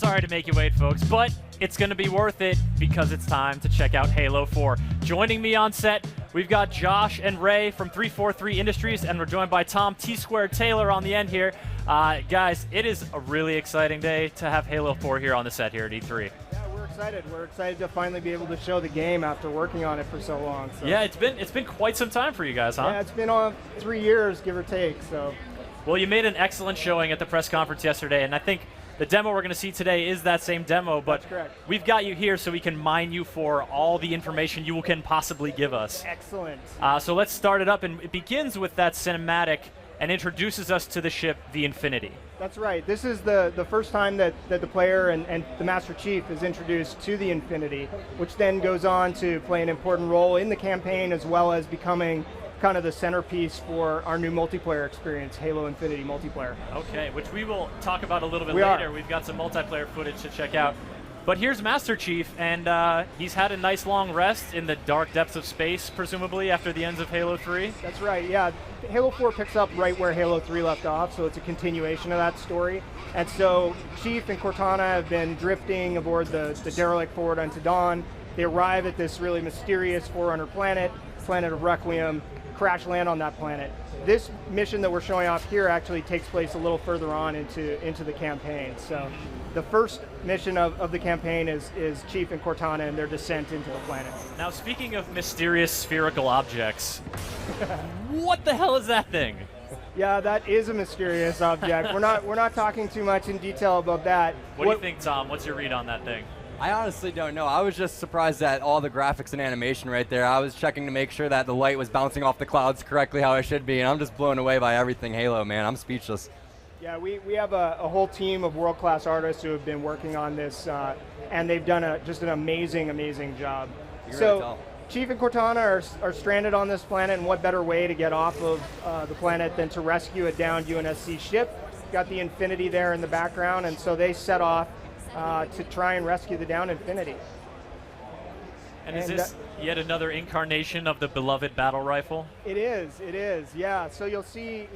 Sorry to make you wait, folks, but it's going to be worth it because it's time to check out Halo 4. Joining me on set, we've got Josh and Ray from 343 Industries, and we're joined by Tom T-Squared Taylor on the end here. Guys, it is a really exciting day to have Halo 4 here on the set here at E3. Yeah, we're excited. We're excited to finally be able to show the game after working on it for so long. So. Yeah, it's been quite some time for you guys, huh? Yeah, it's been on 3 years, give or take. So. Well, you made an excellent showing at the press conference yesterday, and I think the demo we're going to see today is that same demo, but we've got you here so we can mine you for all the information you can possibly give us. Excellent. So let's start it up, and it begins with that cinematic and introduces us to the ship, the Infinity. That's right. This is the first time that the player and the Master Chief is introduced to the Infinity, which then goes on to play an important role in the campaign as well as becoming kind of the centerpiece for our new multiplayer experience, Halo Infinity multiplayer. Okay, which we will talk about a little bit later. We've got some multiplayer footage to check out. But here's Master Chief, and he's had a nice long rest in the dark depths of space, presumably, after the ends of Halo 3. That's right, yeah. Halo 4 picks up right where Halo 3 left off, so it's a continuation of that story. And so Chief and Cortana have been drifting aboard the derelict Forward Unto Dawn. They arrive at this really mysterious Forerunner planet of Requiem, crash land on that planet. This mission that we're showing off here actually takes place a little further on into the campaign. So the first mission of the campaign is Chief and Cortana and their descent into the planet. Now, speaking of mysterious spherical objects, what the hell is that thing? Yeah, that is a mysterious object. We're not talking too much in detail about that. What do you think, Tom? What's your read on that thing? I honestly don't know. I was just surprised at all the graphics and animation right there. I was checking to make sure that the light was bouncing off the clouds correctly how it should be, and I'm just blown away by everything Halo, man. I'm speechless. Yeah, we have a whole team of world-class artists who have been working on this, and they've done just an amazing, amazing job. So Chief and Cortana are stranded on this planet, and what better way to get off of the planet than to rescue a downed UNSC ship? Got the Infinity there in the background, and so they set off to try and rescue the downed Infinity. And is this yet another incarnation of the beloved battle rifle? It is, yeah. So you'll see,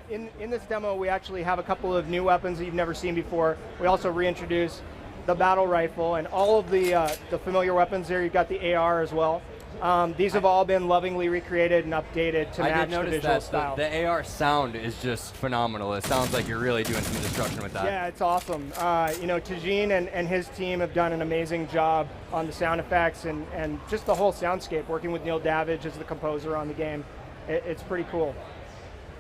in this demo we actually have a couple of new weapons that you've never seen before. We also reintroduce the battle rifle and all of the familiar weapons there. You've got the AR as well. These have all been lovingly recreated and updated to match the visual style. The AR sound is just phenomenal. It sounds like you're really doing some destruction with that. Yeah, it's awesome. Tajin and his team have done an amazing job on the sound effects and just the whole soundscape, working with Neil Davidge as the composer on the game. It's pretty cool.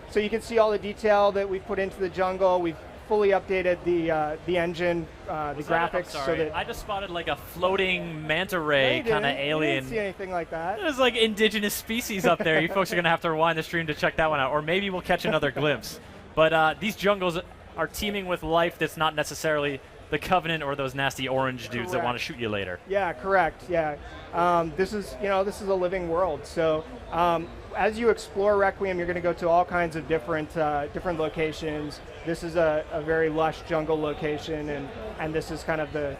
So you can see all the detail that we've put into the jungle. We've fully updated the engine, the graphics. I'm sorry, I just spotted like a floating manta ray kind of alien. You didn't see anything like that. There's like indigenous species up there. You folks are going to have to rewind the stream to check that one out, or maybe we'll catch another glimpse. But these jungles are teeming with life that's not necessarily the Covenant or those nasty orange dudes that want to shoot you later. Yeah, correct. Yeah, this is a living world. So as you explore Requiem, you're going to go to all kinds of different locations. This is a very lush jungle location, and this is kind of the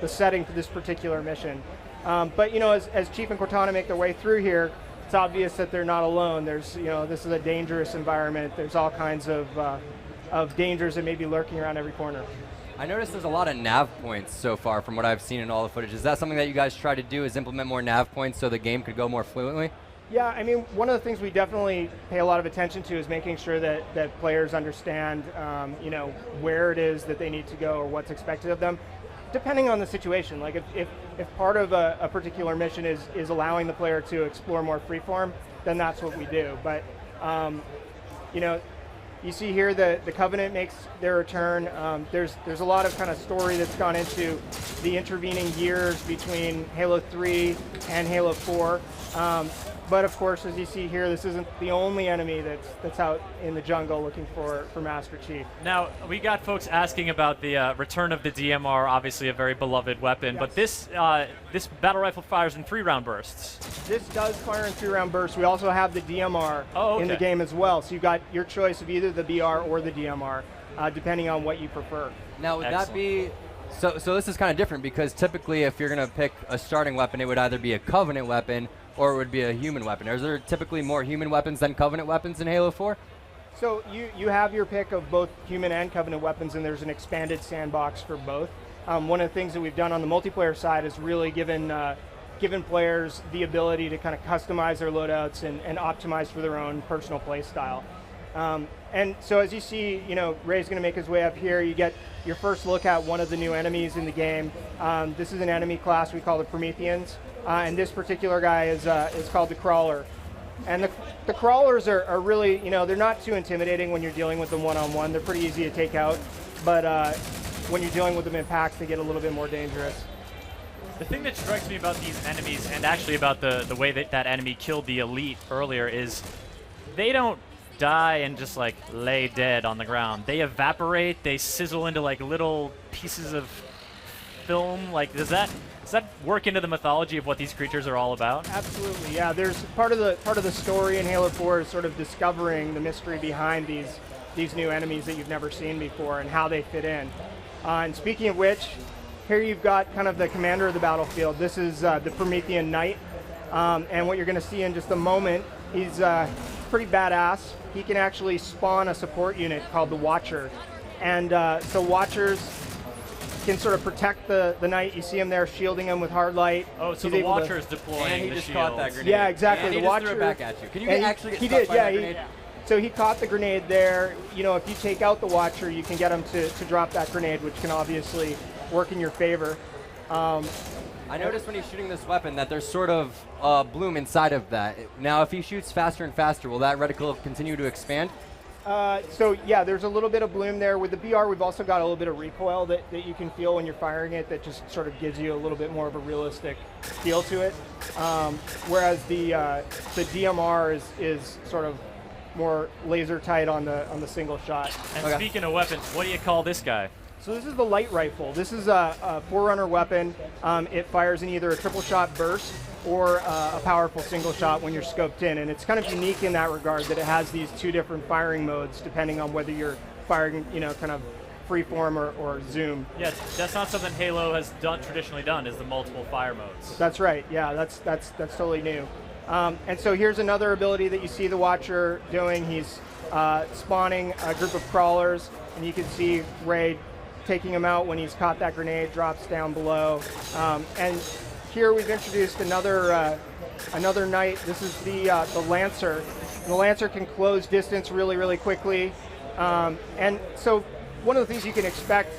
setting for this particular mission. But as Chief and Cortana make their way through here, it's obvious that they're not alone. There's this is a dangerous environment. There's all kinds of dangers that may be lurking around every corner. I noticed there's a lot of nav points so far from what I've seen in all the footage. Is that something that you guys try to do, is implement more nav points so the game could go more fluently? Yeah, I mean, one of the things we definitely pay a lot of attention to is making sure that players understand, where it is that they need to go or what's expected of them, depending on the situation. Like if part of a particular mission is allowing the player to explore more freeform, then that's what we do. But, you see here the Covenant makes their return. There's a lot of kind of story that's gone into the intervening years between Halo 3 and Halo 4. But of course, as you see here, this isn't the only enemy that's out in the jungle looking for Master Chief. Now, we got folks asking about the return of the DMR, obviously a very beloved weapon, yes. But this battle rifle fires in 3-round bursts. This does fire in 3-round bursts. We also have the DMR in the game as well, so you've got your choice of either the BR or the DMR, depending on what you prefer. Now, would that be... So this is kind of different, because typically if you're going to pick a starting weapon, it would either be a Covenant weapon or it would be a human weapon. Is there typically more human weapons than Covenant weapons in Halo 4? So you have your pick of both human and Covenant weapons, and there's an expanded sandbox for both. One of the things that we've done on the multiplayer side is really given players the ability to kind of customize their loadouts and optimize for their own personal play style. And so as you see, Ray's going to make his way up here. You get your first look at one of the new enemies in the game. This is an enemy class we call the Prometheans, and this particular guy is called the Crawler. And the Crawlers are really, they're not too intimidating when you're dealing with them one-on-one. They're pretty easy to take out, but when you're dealing with them in packs, they get a little bit more dangerous. The thing that strikes me about these enemies, and actually about the way that enemy killed the elite earlier, is they don't die and just like lay dead on the ground. They evaporate, they sizzle into like little pieces of film. Like, does that work into the mythology of what these creatures are all about? Absolutely, yeah. There's part of the story in Halo 4 is sort of discovering the mystery behind these new enemies that you've never seen before and how they fit in. And speaking of which, here you've got kind of the commander of the battlefield. This is the Promethean Knight, and what you're going to see in just a moment, he's pretty badass. He can actually spawn a support unit called the Watcher, and so Watchers can sort of protect the Knight. You see him there shielding him with hard light. Oh, so the Watcher is deploying and he the just shield. caught that grenade. Yeah, exactly. And the he just Watcher threw it back at you. Can you and actually get he stuck did, by yeah, that grenade? So he caught the grenade there. If you take out the Watcher, you can get him to drop that grenade, which can obviously work in your favor. I noticed when he's shooting this weapon that there's sort of a bloom inside of that. Now, if he shoots faster and faster, will that reticle continue to expand? So yeah, there's a little bit of bloom there. With the BR, we've also got a little bit of recoil that you can feel when you're firing it that just sort of gives you a little bit more of a realistic feel to it. Whereas the DMR is sort of more laser tight on the single shot. And speaking of weapons, what do you call this guy? So this is the light rifle. This is a Forerunner weapon. It fires in either a triple shot burst or a powerful single shot when you're scoped in. And it's kind of unique in that regard that it has these two different firing modes depending on whether you're firing, kind of freeform or zoom. Yeah, that's not something Halo has traditionally done, is the multiple fire modes. That's right. Yeah, that's totally new. And so here's another ability that you see the Watcher doing. He's spawning a group of crawlers, and you can see Ray taking him out when he's caught that grenade, drops down below. And here we've introduced another knight. This is the Lancer. And the Lancer can close distance really, really quickly. And so one of the things you can expect,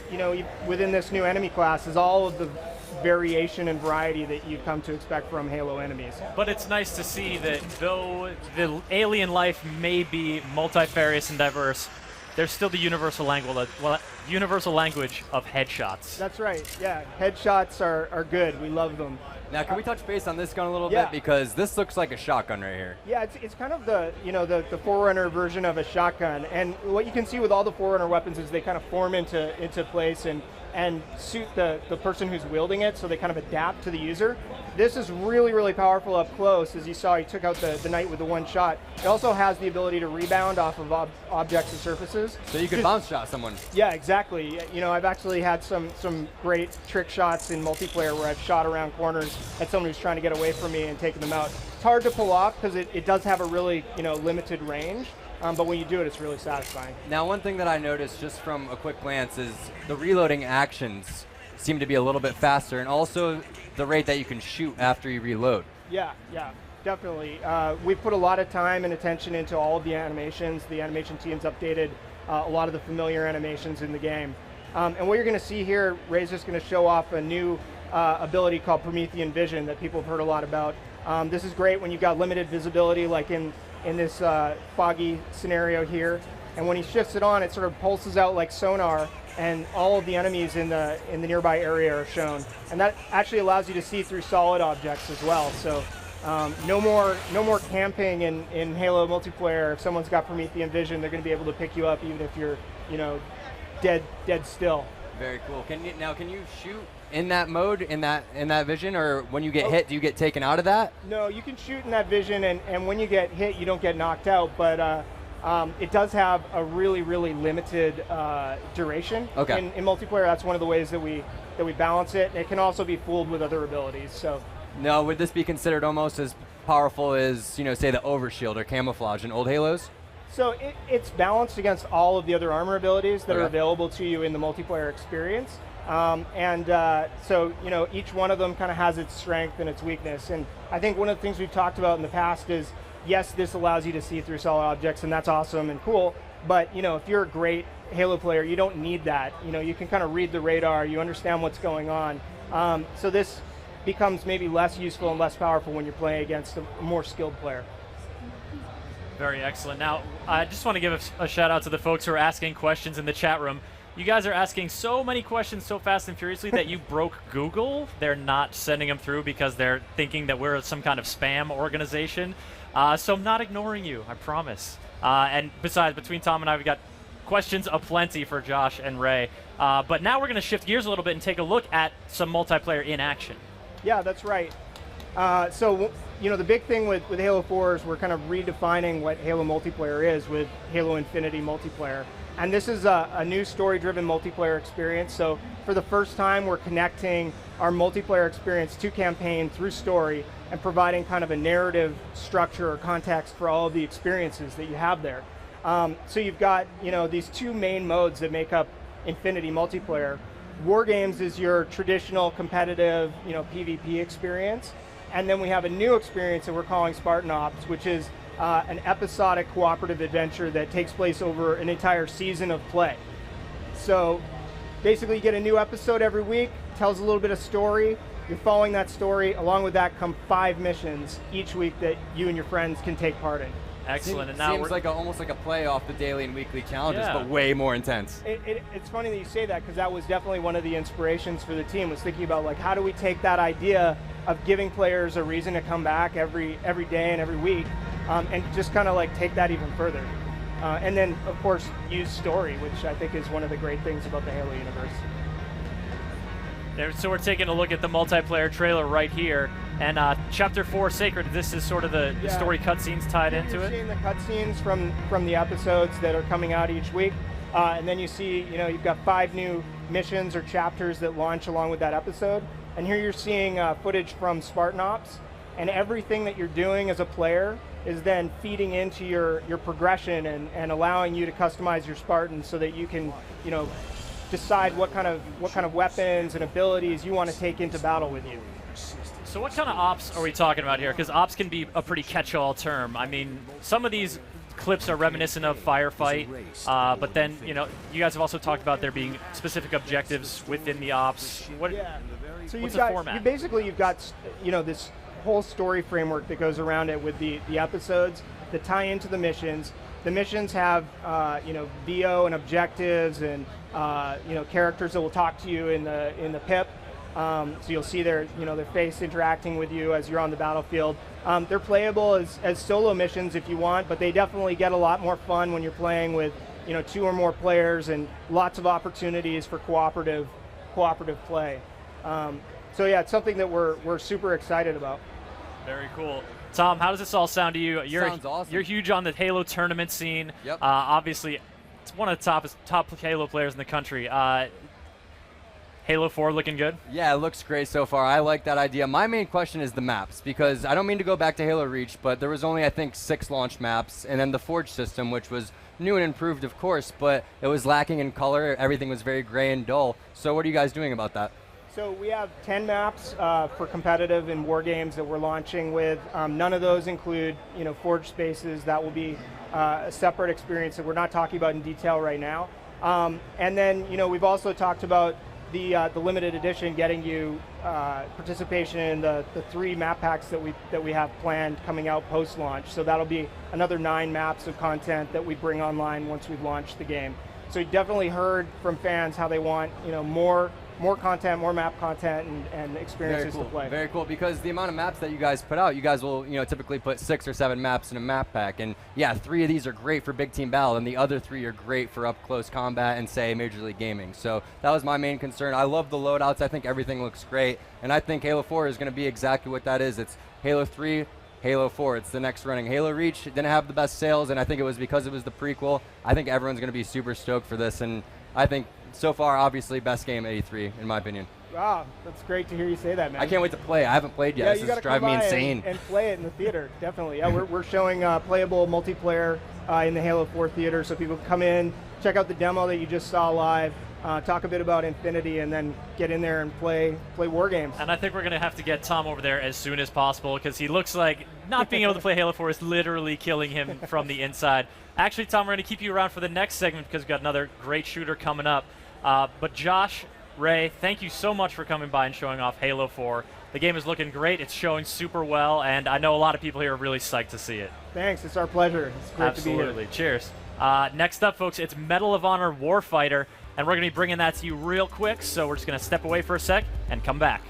within this new enemy class is all of the variation and variety that you've come to expect from Halo enemies. But it's nice to see that though the alien life may be multifarious and diverse, there's still the universal language of headshots. That's right, yeah. Headshots are good, we love them. Now, can we touch base on this gun a little Yeah. bit? Because this looks like a shotgun right here. Yeah, it's kind of the Forerunner version of a shotgun. And what you can see with all the Forerunner weapons is they kind of form into place and suit the person who's wielding it, so they kind of adapt to the user. This is really, really powerful up close. As you saw, he took out the Knight with the one shot. It also has the ability to rebound off of objects and surfaces. So you could bounce shot someone. Yeah, exactly. I've actually had some great trick shots in multiplayer where I've shot around corners at someone who's trying to get away from me and taken them out. It's hard to pull off because it does have a really limited range. But when you do it, it's really satisfying. Now, one thing that I noticed just from a quick glance is the reloading actions seem to be a little bit faster, and also the rate that you can shoot after you reload. Yeah, definitely. We've put a lot of time and attention into all of the animations. The animation team's updated a lot of the familiar animations in the game. And what you're going to see here, Ray's just going to show off a new ability called Promethean Vision that people have heard a lot about. This is great when you've got limited visibility, like in this foggy scenario here. And when he shifts it on, it sort of pulses out like sonar, and all of the enemies in the nearby area are shown. And that actually allows you to see through solid objects as well. So no more camping in Halo multiplayer. If someone's got Promethean Vision, they're going to be able to pick you up even if you're dead still. Very cool. Can you shoot in that mode, in that vision, or when you get hit, do you get taken out of that? No, you can shoot in that vision, and when you get hit, you don't get knocked out, but it does have a really, really limited duration. Okay. In multiplayer, that's one of the ways that we balance it. It can also be fooled with other abilities. So. No, would this be considered almost as powerful as, say, the overshield or camouflage in old Halos? So it's balanced against all of the other armor abilities that are Okay. available to you in the multiplayer experience. So, each one of them kind of has its strength and its weakness. And I think one of the things we've talked about in the past is, yes, this allows you to see through solid objects, and that's awesome and cool. But, if you're a great Halo player, you don't need that. You can kind of read the radar, you understand what's going on. So this becomes maybe less useful and less powerful when you're playing against a more skilled player. Very excellent. Now, I just want to give a shout out to the folks who are asking questions in the chat room. You guys are asking so many questions so fast and furiously that you broke Google. They're not sending them through because they're thinking that we're some kind of spam organization. So I'm not ignoring you, I promise. And besides, between Tom and I, we've got questions aplenty for Josh and Ray. But now we're going to shift gears a little bit and take a look at some multiplayer in action. Yeah, that's right. The big thing with Halo 4 is we're kind of redefining what Halo multiplayer is with Halo Infinity multiplayer. And this is a new story-driven multiplayer experience. So for the first time, we're connecting our multiplayer experience to campaign through story and providing kind of a narrative structure or context for all of the experiences that you have there. So you've got, these two main modes that make up Infinity multiplayer. War Games is your traditional competitive, PvP experience. And then we have a new experience that we're calling Spartan Ops, which is an episodic cooperative adventure that takes place over an entire season of play. So basically you get a new episode every week, tells a little bit of story, you're following that story, along with that come 5 missions each week that you and your friends can take part in. Excellent. And now Seems like almost like a play off the daily and weekly challenges, Yeah. but way more intense. It's funny that you say that, because that was definitely one of the inspirations for the team, was thinking about how do we take that idea of giving players a reason to come back every day and every week, and just kind of take that even further. And then, of course, use story, which I think is one of the great things about the Halo universe. So we're taking a look at the multiplayer trailer right here. And Chapter 4, Sacred, this is sort of the story cutscenes tied into You're it. seeing the cutscenes from the episodes that are coming out each week. And then you see, you've got 5 new missions or chapters that launch along with that episode. And here you're seeing footage from Spartan Ops. And everything that you're doing as a player is then feeding into your progression and allowing you to customize your Spartan so that you can, decide what kind of weapons and abilities you want to take into battle with you. So what kind of ops are we talking about here? Because ops can be a pretty catch-all term. I mean, some of these clips are reminiscent of Firefight, but then, you guys have also talked about there being specific objectives within the ops. So What's the format? You've got this whole story framework that goes around it with the episodes that tie into the missions. The missions have VO and objectives and characters that will talk to you in the PIP. So you'll see their face interacting with you as you're on the battlefield. They're playable as solo missions if you want, but they definitely get a lot more fun when you're playing with 2 or more players, and lots of opportunities for cooperative play. So yeah, it's something that we're super excited about. Very cool. Tom, how does this all sound to you? Sounds awesome. You're huge on the Halo tournament scene. Yep. Obviously, it's one of the top Halo players in the country. Halo 4 looking good? Yeah, it looks great so far. I like that idea. My main question is the maps, because I don't mean to go back to Halo Reach, but there was only, I think, 6 launch maps, and then the Forge system, which was new and improved, of course, but it was lacking in color. Everything was very gray and dull. So what are you guys doing about that? So we have 10 maps for competitive and War Games that we're launching with. None of those include, Forge spaces. That will be a separate experience that we're not talking about in detail right now. And then, we've also talked about the limited edition getting you participation in the 3 map packs that we have planned coming out post-launch. So that'll be another 9 maps of content that we bring online once we've launched the game. So we definitely heard from fans how they want, more content, more map content, and experiences to play. Very cool, because the amount of maps that you guys put out, you guys will typically put 6 or 7 maps in a map pack, and yeah, 3 of these are great for big team battle, and the other 3 are great for up close combat and say Major League Gaming. So that was my main concern. I love the loadouts. I think everything looks great, and I think Halo 4 is going to be exactly what that is. It's Halo 3, Halo 4. It's the next running. Halo Reach didn't have the best sales, and I think it was because it was the prequel. I think everyone's going to be super stoked for this, and I think so far, obviously, best game at E3 in my opinion. Wow, that's great to hear you say that, man. I can't wait to play. I haven't played yet. Yeah, This you is got to driving me come by insane. and play it in the theater. Definitely. Yeah, we're showing playable multiplayer in the Halo 4 theater, so people can come in, check out the demo that you just saw live, talk a bit about Infinity, and then get in there and play war games. And I think we're going to have to get Tom over there as soon as possible because he looks like not being able to play Halo 4 is literally killing him from the inside. Actually, Tom, we're going to keep you around for the next segment because we've got another great shooter coming up. But Josh, Ray, thank you so much for coming by and showing off Halo 4. The game is looking great. It's showing super well, and I know a lot of people here are really psyched to see it. Thanks. It's our pleasure. It's great to be here. Absolutely. Cheers. Next up, folks, it's Medal of Honor Warfighter, and we're going to be bringing that to you real quick, so we're just going to step away for a sec and come back.